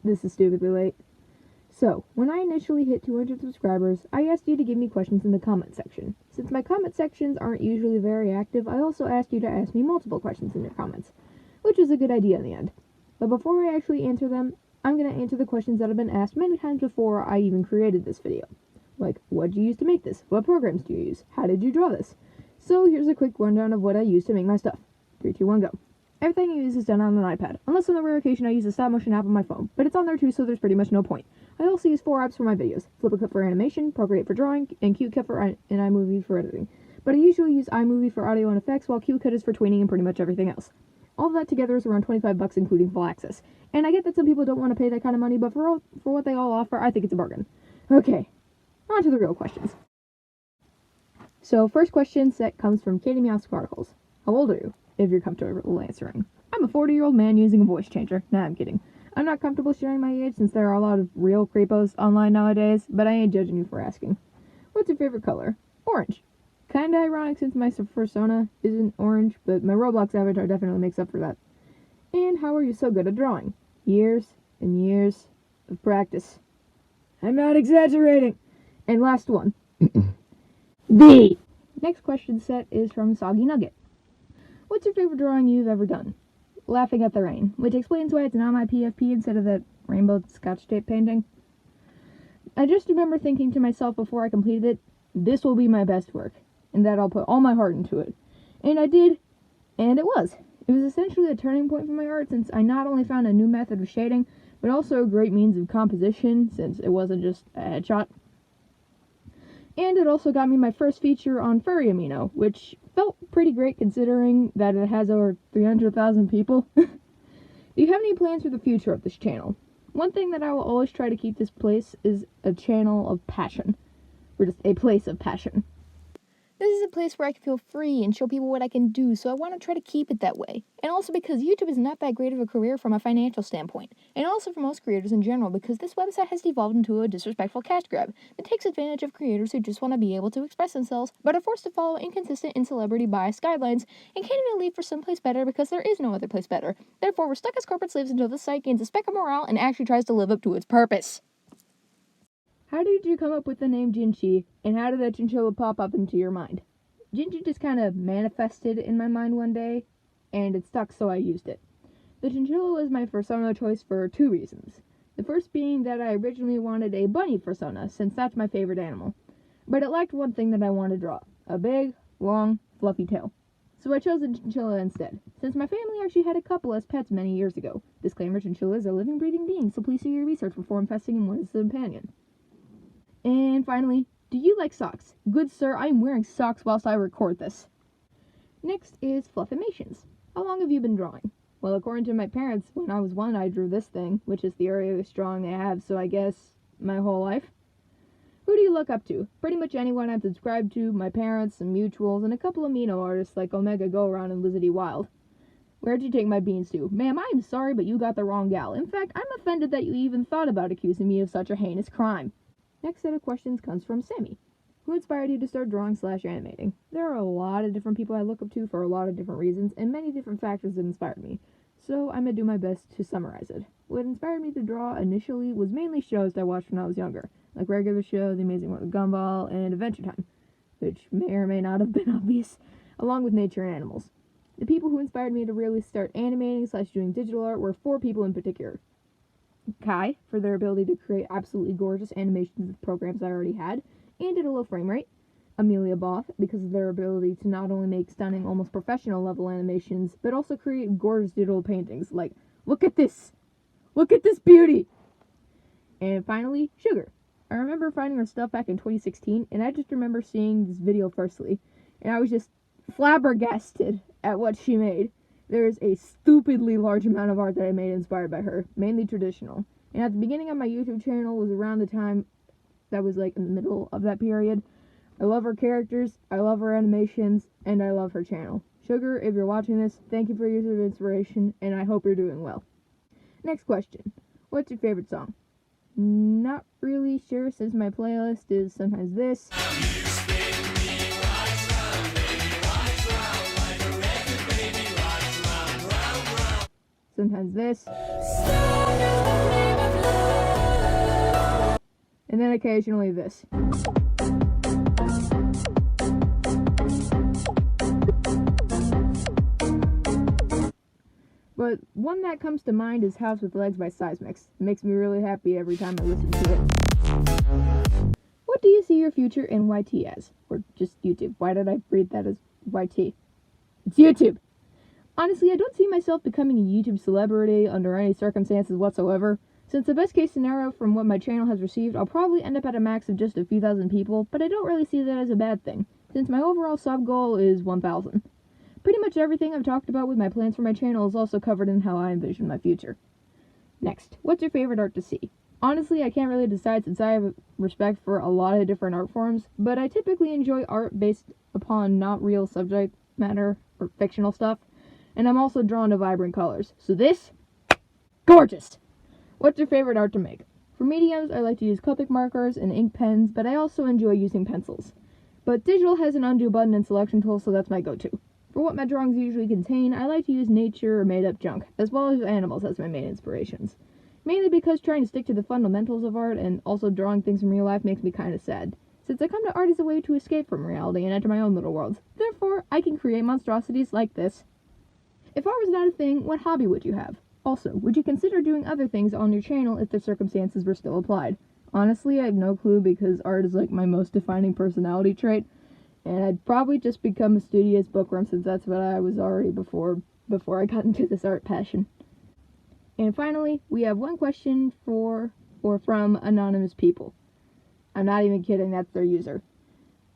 this is stupidly late. So, when I initially hit 200 subscribers, I asked you to give me questions in the comment section. Since my comment sections aren't usually very active, I also asked you to ask me multiple questions in your comments, which was a good idea in the end. But before I actually answer them, I'm going to answer the questions that have been asked many times before I even created this video. Like, what did you use to make this? What programs do you use? How did you draw this? So here's a quick rundown of what I use to make my stuff. 3, 2, 1, go. Everything I use is done on an iPad, unless on the rare occasion I use a stop-motion app on my phone, but it's on there too, so there's pretty much no point. I also use 4 apps for my videos: Flip-a-Clip for animation, Procreate for drawing, and Qcut and iMovie for editing. But I usually use iMovie for audio and effects, while Qcut is for tweening and pretty much everything else. All of that together is around $25 including full access. And I get that some people don't want to pay that kind of money, but for what they all offer, I think it's a bargain. Okay, on to the real questions. So, first question set comes from Katie Meow Sparkles. How old are you? If you're comfortable answering. I'm a 40-year-old man using a voice changer. Nah, I'm kidding. I'm not comfortable sharing my age since there are a lot of real creepos online nowadays, but I ain't judging you for asking. What's your favorite color? Orange. Kinda ironic since my persona isn't orange, but my Roblox avatar definitely makes up for that. And how are you so good at drawing? Years and years of practice. I'm not exaggerating. And last one. B. Next question set is from Soggy Nugget. What's your favorite drawing you've ever done? Laughing at the Rain, which explains why it's not my PFP instead of that rainbow scotch tape painting. I just remember thinking to myself before I completed it, this will be my best work, and that I'll put all my heart into it. And I did, and it was. It was essentially a turning point for my art since I not only found a new method of shading, but also a great means of composition since it wasn't just a headshot. And it also got me my first feature on Furry Amino, which felt pretty great considering that it has over 300,000 people. Do you have any plans for the future of this channel? One thing that I will always try to keep this place is a channel of passion. Or just a place of passion. This is a place where I can feel free and show people what I can do, so I want to try to keep it that way. And also because YouTube is not that great of a career from a financial standpoint. And also for most creators in general, because this website has devolved into a disrespectful cash grab that takes advantage of creators who just want to be able to express themselves, but are forced to follow inconsistent and celebrity-biased guidelines, and can't even leave for someplace better because there is no other place better. Therefore, we're stuck as corporate slaves until this site gains a speck of morale and actually tries to live up to its purpose. How did you come up with the name Jinchi, and how did that chinchilla pop up into your mind? Jinchi just kind of manifested in my mind one day, and it stuck, so I used it. The chinchilla was my persona choice for 2 reasons. The first being that I originally wanted a bunny persona, since that's my favorite animal. But it lacked one thing that I wanted to draw: a big, long, fluffy tail. So I chose a chinchilla instead, since my family actually had a couple as pets many years ago. Disclaimer, chinchillas are living, breathing beings, so please do your research before investing in one as a companion. And finally, do you like socks? Good sir, I am wearing socks whilst I record this. Next is fluffamations. How long have you been drawing? Well, according to my parents, when I was 1, I drew this thing, which is the earliest drawing they have, so I guess my whole life. Who do you look up to? Pretty much anyone I've subscribed to, my parents, some mutuals, and a couple of Amino artists like Omega Go Around and Lizzie Wild. Where'd you take my beans to? Ma'am, I am sorry, but you got the wrong gal. In fact, I'm offended that you even thought about accusing me of such a heinous crime. Next set of questions comes from Sammy. Who inspired you to start drawing/animating? There are a lot of different people I look up to for a lot of different reasons, and many different factors that inspired me. So I'm gonna do my best to summarize it. What inspired me to draw initially was mainly shows that I watched when I was younger, like regular shows, The Amazing World of Gumball, and Adventure Time, which may or may not have been obvious, along with nature and animals. The people who inspired me to really start animating/doing digital art were 4 people in particular. Kai, for their ability to create absolutely gorgeous animations with programs I already had, and at a low frame rate. Amelia Both, because of their ability to not only make stunning, almost professional level animations, but also create gorgeous digital paintings, like, look at this! Look at this beauty! And finally, Sugar. I remember finding her stuff back in 2016, and I just remember seeing this video firstly, and I was just flabbergasted at what she made. There is a stupidly large amount of art that I made inspired by her, mainly traditional. And at the beginning of my YouTube channel was around the time that was like in the middle of that period. I love her characters, I love her animations, and I love her channel. Sugar, if you're watching this, thank you for your years of inspiration, and I hope you're doing well. Next question. What's your favorite song? Not really sure, since my playlist is sometimes this. Sometimes this. and then occasionally this. But one that comes to mind is House with Legs by cYsmix. It makes me really happy every time I listen to it. What do you see your future in YT as? Or just YouTube? Why did I read that as YT? It's YouTube! Honestly, I don't see myself becoming a YouTube celebrity under any circumstances whatsoever. Since the best case scenario from what my channel has received, I'll probably end up at a max of just a few thousand people, but I don't really see that as a bad thing, since my overall sub goal is 1,000. Pretty much everything I've talked about with my plans for my channel is also covered in how I envision my future. Next, what's your favorite art to see? Honestly, I can't really decide since I have respect for a lot of different art forms, but I typically enjoy art based upon not real subject matter or fictional stuff, and I'm also drawn to vibrant colors. So this, gorgeous! What's your favorite art to make? For mediums, I like to use Copic markers and ink pens, but I also enjoy using pencils. But digital has an undo button and selection tool, so that's my go-to. For what my drawings usually contain, I like to use nature or made-up junk, as well as animals as my main inspirations. Mainly because trying to stick to the fundamentals of art and also drawing things from real life makes me kinda sad, since I come to art as a way to escape from reality and enter my own little worlds. Therefore, I can create monstrosities like this. If art was not a thing, what hobby would you have? Also, would you consider doing other things on your channel if the circumstances were still applied? Honestly, I have no clue because art is like my most defining personality trait, and I'd probably just become a studious bookworm since that's what I was already before I got into this art passion. And finally, we have one question from anonymous people. I'm not even kidding, that's their user.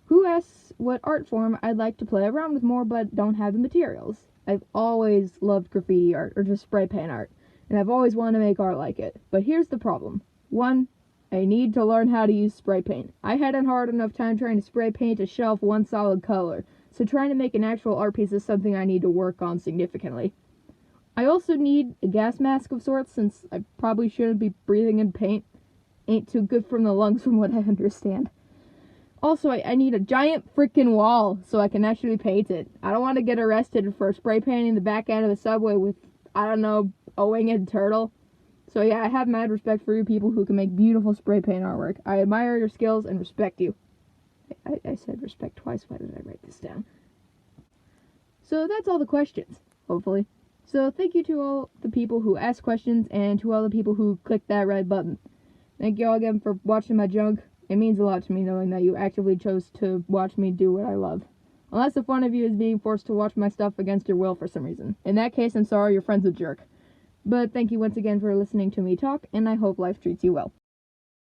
Who asks what art form I'd like to play around with more but don't have the materials. I've always loved graffiti art, or just spray paint art, and I've always wanted to make art like it. But here's the problem. 1. I need to learn how to use spray paint. I had a hard enough time trying to spray paint a shelf one solid color, so trying to make an actual art piece is something I need to work on significantly. I also need a gas mask of sorts, since I probably shouldn't be breathing in paint. Ain't too good from the lungs from what I understand. Also, I need a giant freaking wall so I can actually paint it. I don't want to get arrested for spray painting the back end of the subway with, I don't know, a winged turtle. So yeah, I have mad respect for you people who can make beautiful spray paint artwork. I admire your skills and respect you. I said respect twice, why did I write this down? So that's all the questions, hopefully. So thank you to all the people who asked questions and to all the people who clicked that red button. Thank you all again for watching my junk. It means a lot to me knowing that you actively chose to watch me do what I love. Unless if one of you is being forced to watch my stuff against your will for some reason. In that case, I'm sorry, your friend's a jerk. But thank you once again for listening to me talk, and I hope life treats you well.